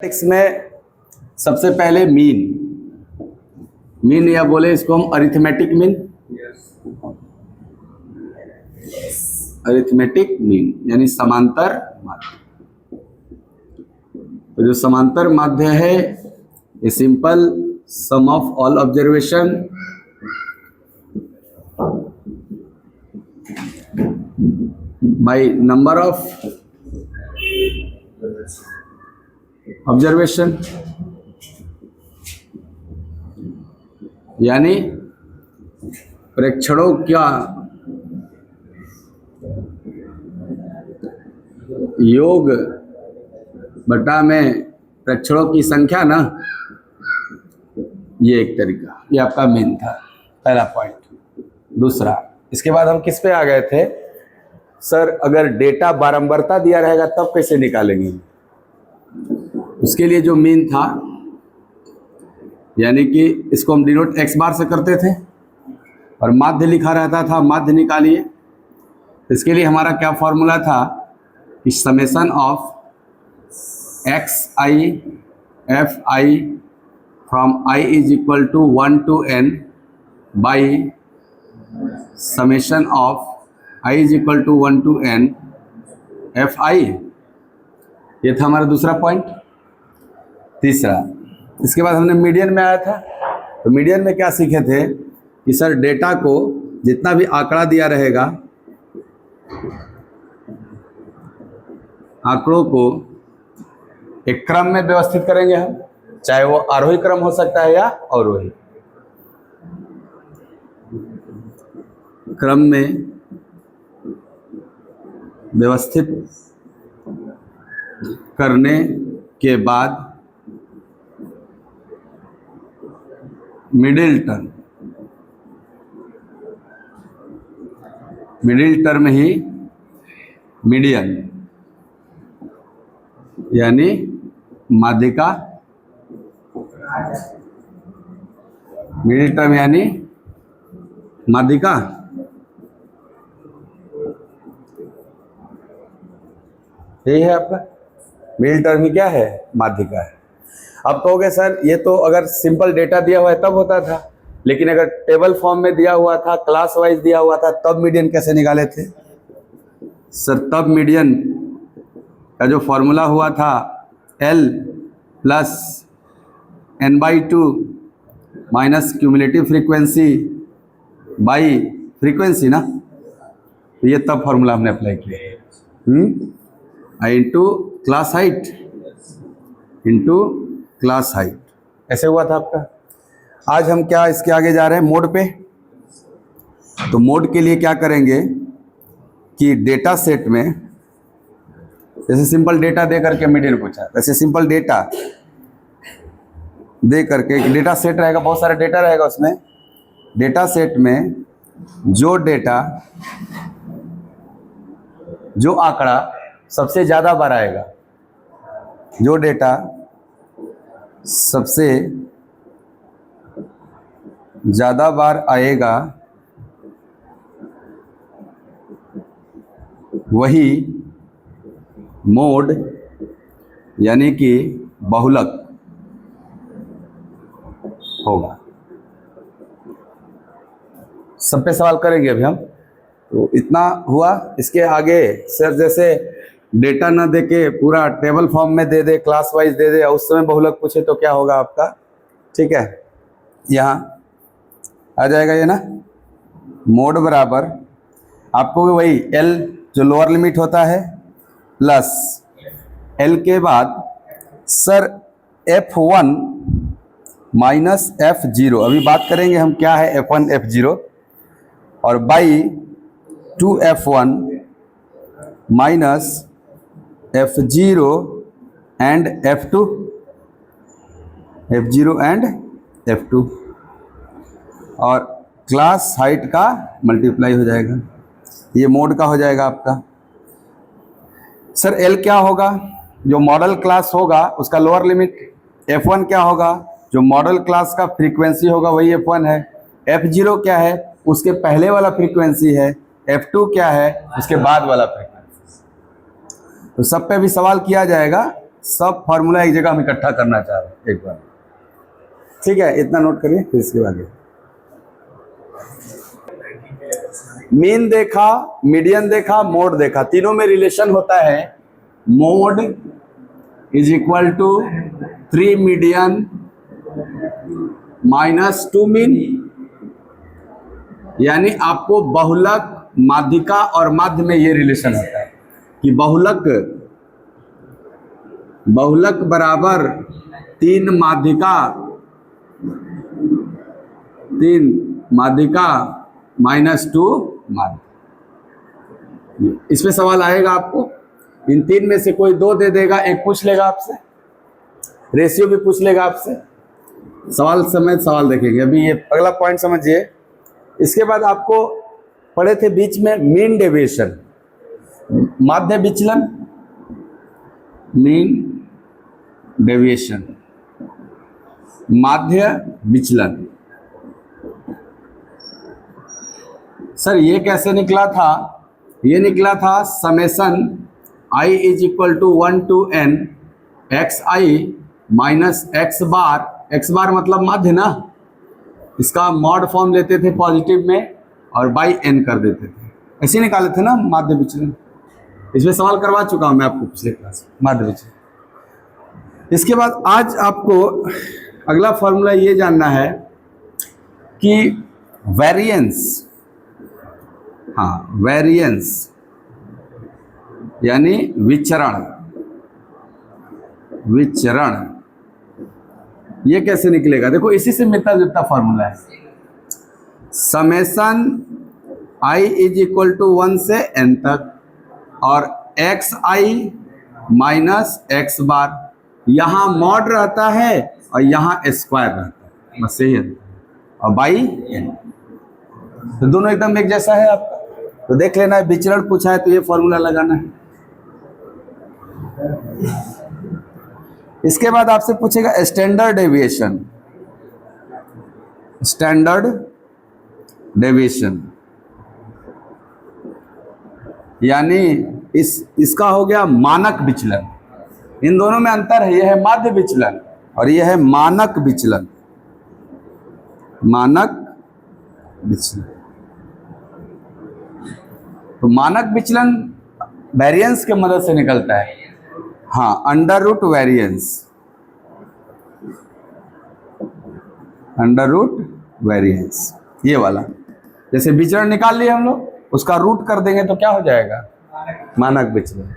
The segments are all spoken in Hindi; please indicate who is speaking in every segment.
Speaker 1: मैथमेटिक्स में सबसे पहले मीन या बोले इसको हम अरिथमेटिक मीन यानी समांतर माध्य। तो जो समांतर माध्य है ये simple some of all observation by number of observation, यानी प्रेक्षणों का योग बटा में प्रेक्षणों की संख्या ना, ये एक तरीका, ये आपका मेन था पहला पॉइंट। दूसरा, इसके बाद हम किस पे आ गए थे सर, अगर डेटा बारंबारता दिया रहेगा तब कैसे निकालेंगे। उसके लिए जो मीन था, यानी कि इसको हम डिनोट एक्स बार से करते थे और माध्य लिखा रहता था, माध्य निकालिए। इसके लिए हमारा क्या फॉर्मूला था कि summation of X I F I from I is equal to 1 to n by summation of I is equal to 1 to n F I. ये था हमारा दूसरा पॉइंट। तीसरा, इसके बाद हमने मीडियन में आया था। तो मीडियन में क्या सीखे थे कि सर डेटा को जितना भी आंकड़ा दिया रहेगा, आंकड़ों को एक क्रम में व्यवस्थित करेंगे हम, चाहे वो आरोही क्रम हो सकता है या अवरोही क्रम में व्यवस्थित करने के बाद मिडिल टर्म ही मीडियन यानी माध्यिका, मिडिल टर्म यानी माध्यिका। यही है आपका मिडिल टर्म ही क्या है, माध्यिका है। अब कहोगे सर ये तो अगर सिंपल डेटा दिया हुआ है तब होता था, लेकिन अगर टेबल फॉर्म में दिया हुआ था, क्लास वाइज दिया हुआ था, तब मीडियन कैसे निकाले थे सर। तब मीडियन का जो फॉर्मूला हुआ था L plus n/2 minus cumulative frequency by frequency ना, तो ये तब फॉर्मूला हमने अप्लाई किया। Into class height into class height, ऐसे हुआ था आपका। आज हम क्या इसके आगे जा रहे हैं, मोड पे। तो मोड के लिए क्या करेंगे कि डेटा सेट में, जैसे सिंपल डेटा दे करके मीडियन पूछा, वैसे सिंपल डेटा दे करके डेटा सेट रहेगा, बहुत सारा डेटा रहेगा उसमें। डेटा सेट में जो आंकड़ा सबसे ज़्यादा बार आएगा, जो डेटा सबसे ज़्यादा बार आएगा, वही मोड यानी कि बहुलक होगा। सब पे सवाल करेंगे अभी हम। तो इतना हुआ। इसके आगे सर जैसे डेटा ना दे के पूरा टेबल फॉर्म में दे दे, क्लास वाइज दे दे, उस समय बहुलक पूछे तो क्या होगा आपका, ठीक है। यहाँ आ जाएगा ये ना, मोड बराबर आपको भी वही L जो लोअर लिमिट होता है प्लस L के बाद सर F1 माइनस F0, अभी बात करेंगे हम क्या है F1 F0, और by 2F1 minus F0 and F2, F0 and F2, और क्लास हाइट का मल्टीप्लाई हो जाएगा, ये मोड का हो जाएगा आपका। सर L क्या होगा, जो मॉडल क्लास होगा उसका लोअर लिमिट। F1 क्या होगा, जो मॉडल क्लास का फ्रीक्वेंसी होगा वही F1 है। F0 क्या है, उसके पहले वाला फ्रीक्वेंसी है। F2 क्या है, उसके बाद वाला फ्रीक्वेंसी। तो सब पे भी सवाल किया जाएगा, सब फार्मूला एक जगह हम इकट्ठा करना चाह रहे हैं एक बार। ठीक है, इतना नोट करिए, फिर इसके बाद मीन देखा, मीडियन देखा, मोड देखा। तीनों में रिलेशन होता है mode is equal to 3 median minus 2 mean. यानी आपको बहुलक, माध्यिका और माध्य में ये रिलेशन होता है कि बहुलक बराबर 3 माध्यिका माइनस 2 माध्य। इस पे सवाल आएगा आपको। इन 3 में से कोई 2 दे देगा, एक पूछ लेगा आपसे, रेशियो भी पूछ लेगा आपसे। सवाल देखेंगे। अभी ये अगला पॉइंट समझिए। इसके बाद आपको पढ़े थे बीच में मीन डेविएशन, माध्य विचलन, मीन डेविएशन, माध्य विचलन। सर ये कैसे निकला था? ये निकला था summation i is equal to 1 to n xi minus x bar मतलब माध्य ना, इसका मॉड फॉर्म लेते थे पॉजिटिव में और बाई n कर देते थे। ऐसे निकाले थे ना माध्य विचलन। इसमें सवाल करवा चुका हूं मैं आपको पिछले क्लास में, माध्य विचलन। इसके बाद आज आपको अगला फॉर्मूला ये जानना है कि वेरिएंस, वेरिएंस यानी विचरण ये कैसे निकलेगा? देखो इसी से मिलता जुलता फॉर्मूला है। Summation i is equal to 1 से n तक और xi माइनस x बार, यहाँ मॉड रहता है और यहाँ स्क्वायर रहता है, बस यही है। और बाई n, तो दोनों एकदम एक जैसा है आपका। तो देख लेना है, विचरण पूछा है तो ये फॉर्मूला लगाना है। इसके बाद आपसे पूछेगा स्टैंडर्ड डेविएशन। स्टैंडर्ड डेविएशन यानी इसका हो गया मानक विचलन। इन दोनों में अंतर है, यह है माध्य विचलन और यह है मानक विचलन। मानक विचलन, तो मानक विचलन वेरिएंस के मदद से निकलता है। अंडर रूट वेरिएंस ये वाला। जैसे विचरण निकाल लिए हम लोग, उसका रूट कर देंगे तो क्या हो जाएगा? मानक विचलन।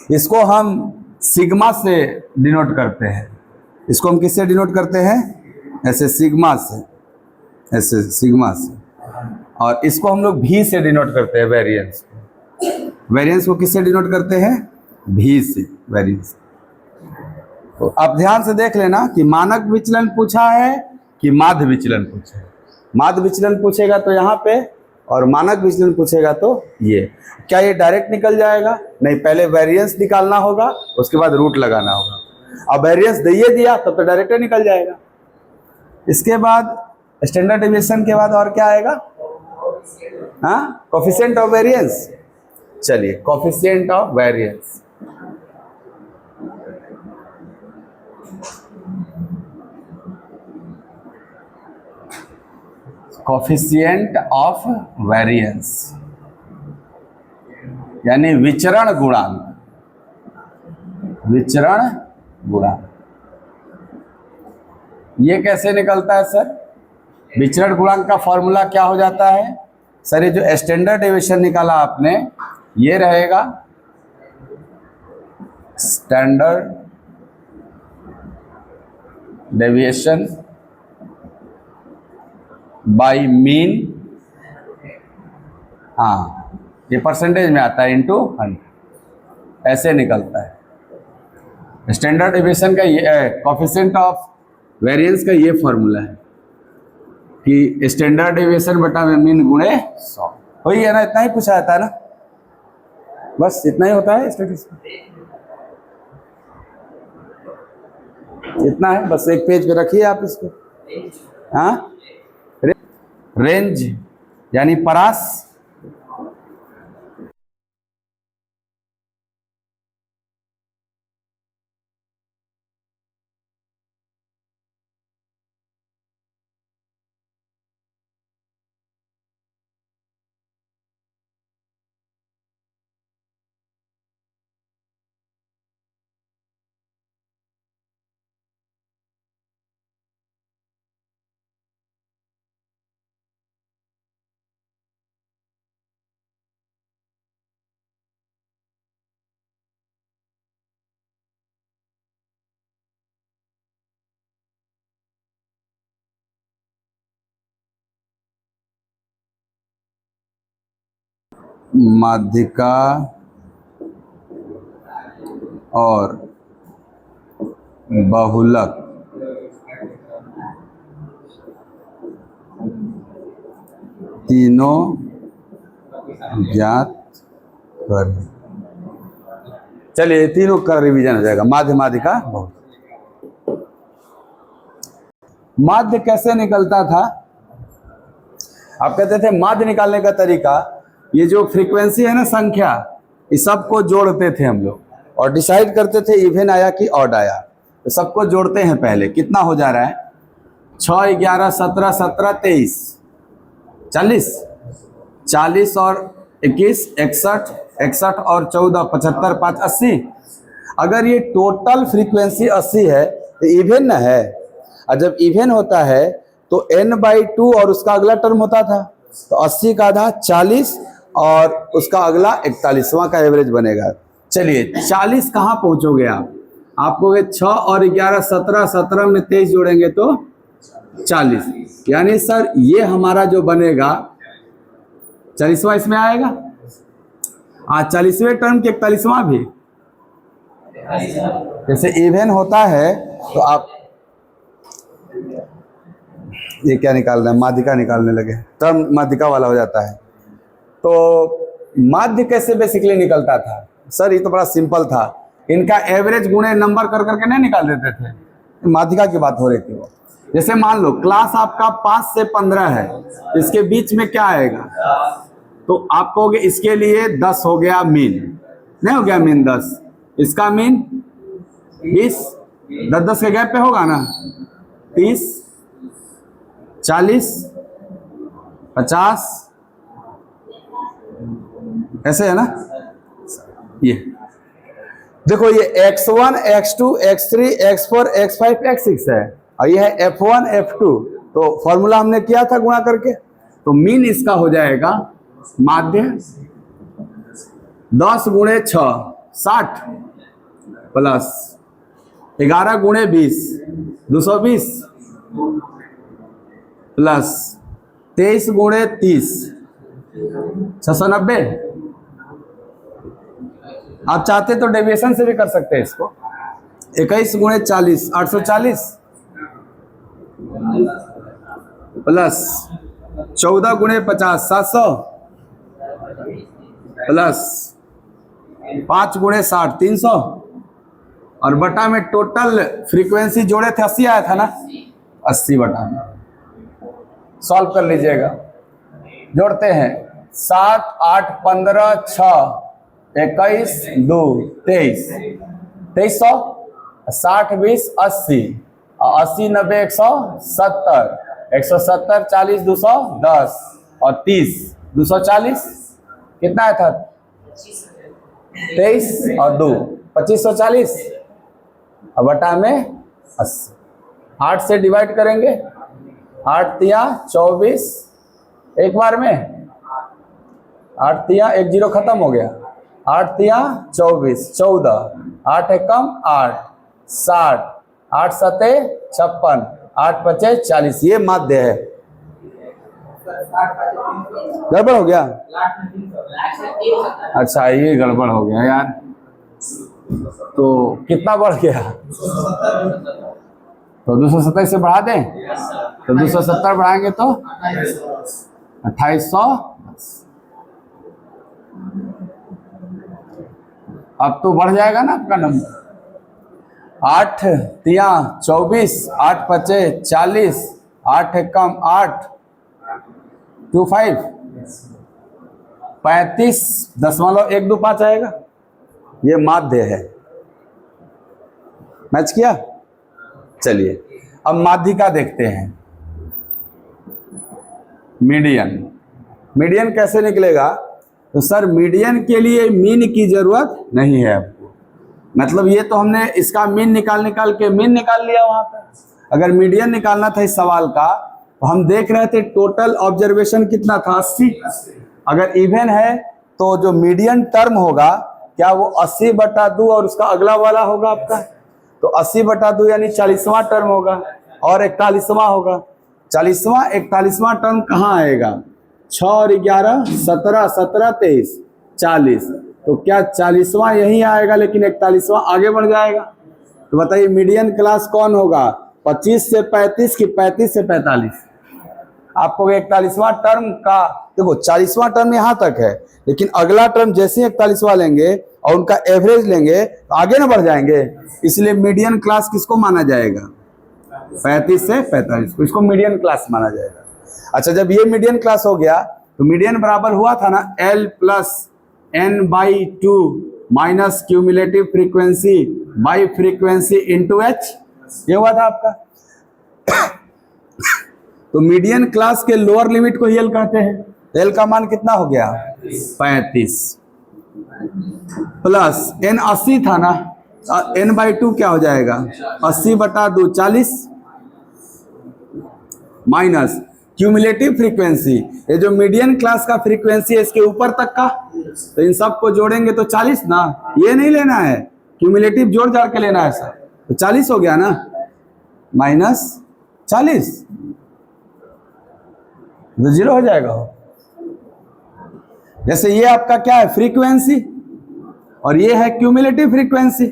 Speaker 1: इसको हम सिग्मा से डिनोट करते हैं। इसको हम किससे डिनोट करते हैं? ऐसे सिग्मा से, ऐसे सिग्मा से। और इसको हम लोग भी से डिनोट करते हैं, वेरिएंस को। वेरिएंस को किससे डिनोट करते हैं? भी से, वेरिएंस। तो आप ध्यान से देख लेना कि मानक विचलन पूछा है कि माध्य विचलन पूछा है। माध्य विचलन पूछेगा तो यहाँ पे, और मानक विचलन पूछेगा तो ये। क्या ये डायरेक्ट निकल जाएगा? नहीं, पहले वेरिएंस निकालना होगा, उसके बाद रूट लगाना होगा। अब वेरिएंस दे दिया तब तो डायरेक्ट निकल जाएगा। इसके बाद स्टैंडर्ड डेविएशन के बाद और क्या आएगा? Coefficient of variance. चलिए, coefficient of variance. Coefficient of variance यानी विचरण गुणांक। विचरण गुणांक ये कैसे निकलता है सर? विचरण गुणांक का फॉर्मूला क्या हो जाता है सर? ये जो स्टैंडर्ड डेविएशन निकाला आपने, ये रहेगा स्टैंडर्ड डेविएशन बाय मीन, ये परसेंटेज में आता है, इनटू 100, ऐसे निकलता है। स्टैंडर्ड डेविएशन का ये, कोफिशिएंट ऑफ वेरिएंस का ये फॉर्मूला है कि स्टैंडर्ड डेविएशन बटा मीन गुणे 100। वही है ना, इतना ही पूछा जाता है ना, बस इतना ही होता है स्टैटिस्टिक्स। इतना है, बस एक पेज पे रखिए आप इसको। रेंज यानी परास, माध्यिका और बहुलक तीनों ज्ञात कर। चलिए तीनों का रिवीजन हो जाएगा। माध्य, माध्यिका, बहुलक। माध्य कैसे निकलता था? आप कहते थे माध्य निकालने का तरीका, ये जो फ्रीक्वेंसी है ना, संख्या, इस सबको जोड़ते थे हम लोग और डिसाइड करते थे इवन आया कि ऑड आया। तो सबको जोड़ते हैं पहले। कितना हो जा रहा है? 6, 11, 17, 17, 23, 40, 40 और 21, 61, 61 और 14, 75, 5, 80। अगर ये टोटल फ्रीक्वेंसी 80 है तो इवन ना है। और जब इवन होता है तो n/2 और उसका अगला टर्म होता था, तो 80 का आधा 40 और उसका अगला 41वां का एवरेज बनेगा। चलिए 40 कहाँ पहुंचोगे आप? आपको 6 और 11, 17, 17 में 23 जोड़ेंगे तो 40। यानी सर ये हमारा जो बनेगा 40वां इसमें आएगा। 40वें टर्म के 41वां भी। जैसे इवन होता है तो आप ये क्या निकाल रहे हैं? माध्यिका निकालने लगे, टर्म माध्यिका वाला हो जाता है। तो माध्य कैसे बेसिकली निकलता था? सर ये तो बड़ा सिंपल था। इनका एवरेज गुणे नंबर कर करके नहीं निकाल देते थे। माध्यिका की बात हो रही थी वो। जैसे मान लो क्लास आपका 5 से 15 है, इसके बीच में क्या आएगा? तो आप कहोगे इसके लिए 10 हो गया मीन, नहीं हो गया मीन 10, इसका मीन 20, 10-10 के गैप पे होगा ना, 30, 40, 50, ऐसे है ना। ये देखो ये x1, x2, x3, x4, x5, x6 है और ये है f1, f2। तो फॉर्मूला हमने किया था गुणा करके, तो मीन इसका हो जाएगा माध्य 10 गुणे 6 60 प्लस 11 गुणे 20 220 प्लस 23 गुणे 30 690। आप चाहते तो डेविएशन से भी कर सकते हैं इसको। 21 गुणे 40 840 प्लस 14 गुणे 50 700 प्लस 5 गुणे 60 300 और बटा में टोटल फ्रीक्वेंसी जोड़े थे 80 आया था ना, 80 बटा में। सॉल्व कर लीजिएगा। जोड़ते हैं 7 8 15 6 21 2 23 2300 60 20 80 80 90 170 170 40 210 और 30 240 कितना आया था? 23 और 2 2540 और बटा में 80। 8 से डिवाइड करेंगे, 8 तिया 24 एक बार में, 8 तिया 1 0 खत्म हो गया, 8 तिया 24 14 8 एकम 8 60 8 सते 56 8 पचे 40। ये माध्य है। गड़बड़ हो गया? अच्छा ये गड़बड़ हो गया यार। तो कितना बढ़ गया? तो 270 से बढ़ा दें, तो 270 बढ़ाएंगे तो 2800। अब तो बढ़ जाएगा ना आपका नंबर। 8 तिया 24 8 पचे 40 8 एकम 8 25 35.125 आएगा। ये माध्य है। मैच किया? चलिए अब माध्यिका देखते हैं। मीडियन, मीडियन कैसे निकलेगा? तो सर मीडियन के लिए मीन की जरूरत नहीं है आपको। मतलब ये तो हमने इसका मीन निकाल के मीन निकाल लिया वहां पर। अगर मीडियन निकालना था इस सवाल का, तो हम देख रहे थे टोटल ऑब्जर्वेशन कितना था 80। अगर इवन है तो जो मीडियन टर्म होगा क्या वो 80/2 और उसका अगला वाला होगा आपका, तो 80/2 यानी 40वां टर्म होगा और 41वां होगा। 40वां 41वां टर्म कहाँ आएगा? 6 और 11 17 17 23 40, तो क्या 40वां यही आएगा लेकिन 41वां आगे बढ़ जाएगा? तो बताइए मीडियन क्लास कौन होगा, 25 से 35 की 35 से 45? आपको 41वां टर्म का, देखो 40वां टर्म यहां तक है, लेकिन अगला टर्म जैसे 41वां लेंगे और उनका एवरेज लेंगे तो आगे ना बढ़ जाएंगे। इसलिए मीडियन क्लास किसको माना जाएगा? 35 से 45 को, इसको मीडियन क्लास माना जाएगा। अच्छा, जब ये मीडियन क्लास हो गया तो मीडियन बराबर हुआ था ना L plus N/2 minus cumulative frequency by frequency into H, ये हुआ था आपका। तो मीडियन क्लास के लोअर लिमिट को ही L कहते हैं। L का मान कितना हो गया? 35 प्लस N 80 था ना, N/2 क्या हो जाएगा? 80/2 40 माइनस क्यूमुलेटिव फ्रीक्वेंसी, ये जो मीडियन क्लास का फ्रीक्वेंसी है इसके ऊपर तक का, तो इन सब को जोड़ेंगे तो 40 ना, ये नहीं लेना है, क्यूमुलेटिव जोड़ जाड़ के लेना है सर, तो 40 हो गया ना, माइनस 40 तो 0 हो जाएगा। जैसे ये आपका क्या है? फ्रीक्वेंसी, और ये है क्यूमुलेटिव फ्रीक्वेंसी,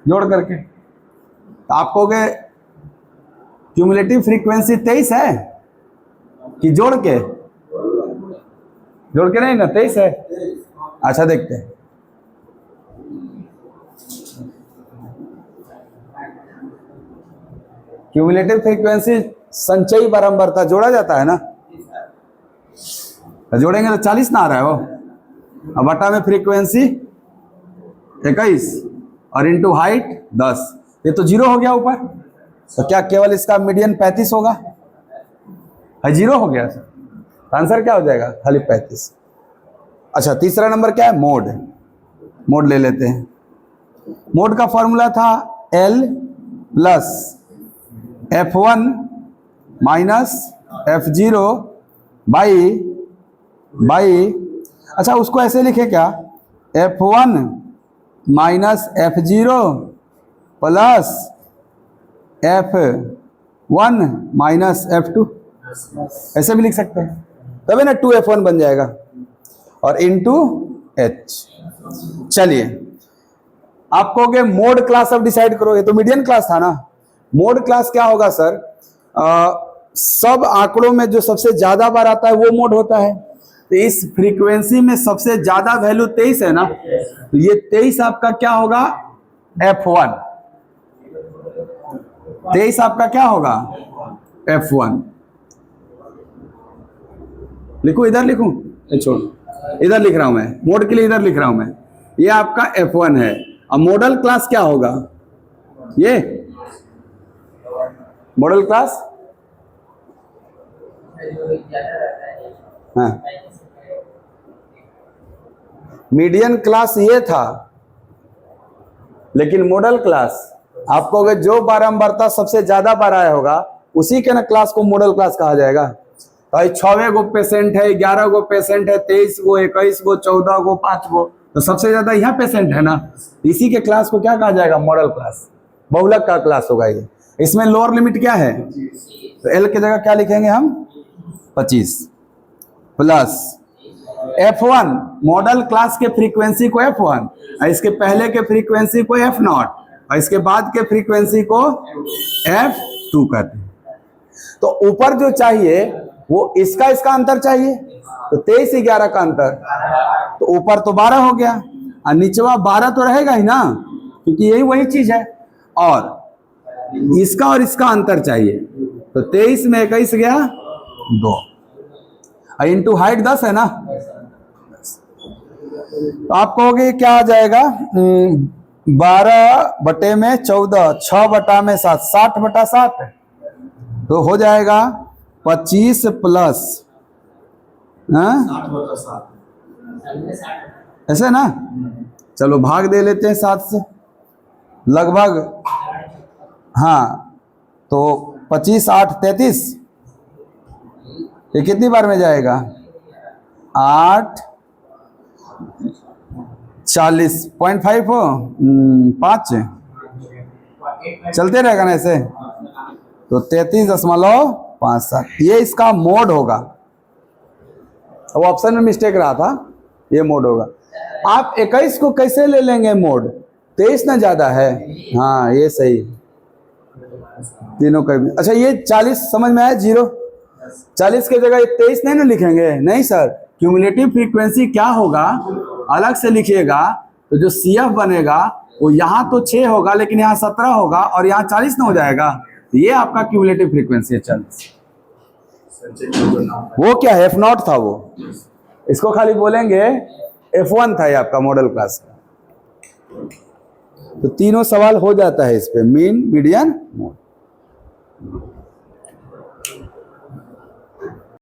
Speaker 1: जोड़ करके तो आप कहोगे क्यूमुलेटिव फ्रीक्वेंसी 23 है कि जोड़ के? जोड़ के नहीं ना, 23 है। अच्छा देखते हैं, क्यूमुलेटिव फ्रीक्वेंसी संचयी बारंबारता जोड़ा जाता है ना, तो जोड़ेंगे तो 40 ना आ रहा है वो, अब बटा में फ्रीक्वेंसी 21 और इंटू हाइट 10, ये तो 0 हो गया ऊपर, तो क्या केवल इसका मीडियन 35 होगा? 0 हो गया सर, आंसर क्या हो जाएगा? खाली 35। अच्छा, तीसरा नंबर क्या है? मोड। मोड ले लेते हैं। मोड का फॉर्मूला था L plus F1 minus F0 by, अच्छा उसको ऐसे लिखे क्या? F1 minus F0 plus F1 minus F2, ऐसे भी लिख सकते हैं, तभी ना 2F1 बन जाएगा, और इंटू H। चलिए आप कहोगे मोड क्लास अब डिसाइड करो, ये तो मीडियन क्लास था ना। मोड क्लास क्या होगा सर? सब आंकड़ों में जो सबसे ज्यादा बार आता है वो मोड होता है, तो इस फ्रीक्वेंसी में सबसे ज्यादा वैल्यू 23 है ना, तो ये 23 आपका क्या होगा? F1। 23 आपका क्या होगा? F1। लिखूं, इधर लिखूं, छोड़, इधर लिख रहा हूं मैं, मोड के लिए इधर लिख रहा हूं मैं, ये आपका F1 है। अब मॉडल क्लास क्या होगा? ये मॉडल क्लास, हाँ, मीडियन क्लास ये था, लेकिन मॉडल क्लास आपको अगर जो बारंबारता सबसे ज्यादा बार आया होगा उसी के ना क्लास को मॉडल क्लास कहा जाएगा। तो 6 गो पेशेंट है, 11 गो पेशेंट है, 23 गो, 21 गो, 14 गो, 5 गो, तो सबसे ज्यादा यह पेशेंट है ना, इसी के क्लास को क्या कहा जाएगा? मॉडल क्लास, बहुलक का क्लास होगा ये। इसमें लोअर लिमिट क्या है? तो L की जगह क्या लिखेंगे हम? 25 प्लस F1, मॉडल क्लास के फ्रीक्वेंसी को F1, और इसके पहले के फ्रीक्वेंसी को F0, और इसके बाद के फ्रीक्वेंसी को F2 कहते हैं। तो ऊपर जो चाहिए वो इसका अंतर चाहिए, तो 23 से 11 का अंतर, तो ऊपर तो 12 हो गया और नीचवा 12 तो रहेगा ही ना, क्योंकि यही वही चीज है, और इसका और इसका अंतर चाहिए, तो 23 में 21 गया 2, और इंटू हाइट 10 है ना, तो आप कहोगे क्या आ जाएगा? 12/14, 6/7, 60/7, तो हो जाएगा 25 प्लस, ऐसे ना, चलो भाग दे लेते हैं 7 से लगभग, हाँ, तो 25 8 33, ये कितनी बार में जाएगा? 8 40.5 हो, 5 चलते रहेगा ना ऐसे, तो 33.57, ये इसका मोड होगा। अब ऑप्शन में मिस्टेक रहा था, ये मोड होगा। आप 21 को कैसे ले लेंगे मोड? 23 ना ज्यादा है, हाँ ये सही, तीनों का। अच्छा ये 40 समझ में आया? 40 की जगह 23 नहीं ना लिखेंगे? नहीं सर, क्यूमुलेटिव फ्रीक्वेंसी क्या होगा अलग से लिखिएगा, तो जो CF बनेगा वो यहाँ तो 6 होगा लेकिन यहाँ 17 होगा और यहाँ 40 ना हो जाएगा, ये आपका क्यूमुलेटिव फ्रीक्वेंसी है 40। वो क्या है? F0 था वो, इसको खाली बोलेंगे F1 था ये आपका मॉडल क्लास का। तो तीनों सवाल हो जाता है इस पे, मीन, मीडियन, मोड।